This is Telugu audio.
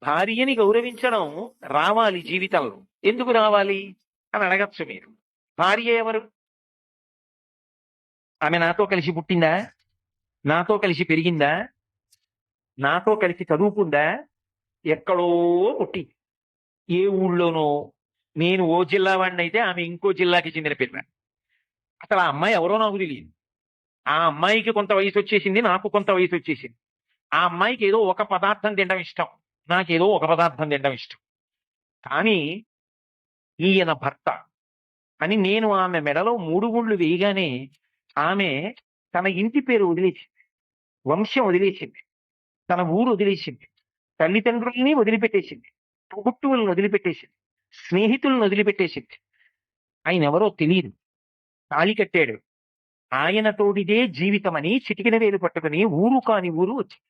భార్యని గౌరవించడం రావాలి జీవితంలో. ఎందుకు రావాలి అని అడగచ్చు మీరు. భార్య ఎవరు? ఆమె నాతో కలిసి పుట్టిందా? నాతో కలిసి పెరిగిందా? నాతో కలిసి చదువుకుందా? ఎక్కడో పుట్టి ఏ ఊళ్ళోనో. నేను ఓ జిల్లా వాడిని అయితే ఆమె ఇంకో జిల్లాకి చెందిన పిల్ల. అసలు ఆ అమ్మాయి ఎవరో నాకు తెలియదు. ఆ అమ్మాయికి కొంత వయసు వచ్చేసింది, నాకు కొంత వయసు వచ్చేసింది. ఆ అమ్మాయికి ఏదో ఒక పదార్థం తినడం ఇష్టం, నాకేదో ఒక పదార్థం తినడం ఇష్టం. కానీ ఈయన భర్త అని నేను ఆమె మెడలో 3 గుండ్లు వేయగానే ఆమె తన ఇంటి పేరు వదిలేసింది, వంశం వదిలేసింది, తన ఊరు వదిలేసింది, తల్లిదండ్రుల్ని వదిలిపెట్టేసింది, తోబుట్టువులను వదిలిపెట్టేసింది, స్నేహితులను వదిలిపెట్టేసింది. ఆయన ఎవరో తెలియదు. తాళి కట్టాడు. ఆయన తోడిదే జీవితమని చిటికిన వేలు పట్టుకుని ఊరు కాని ఊరు వచ్చింది.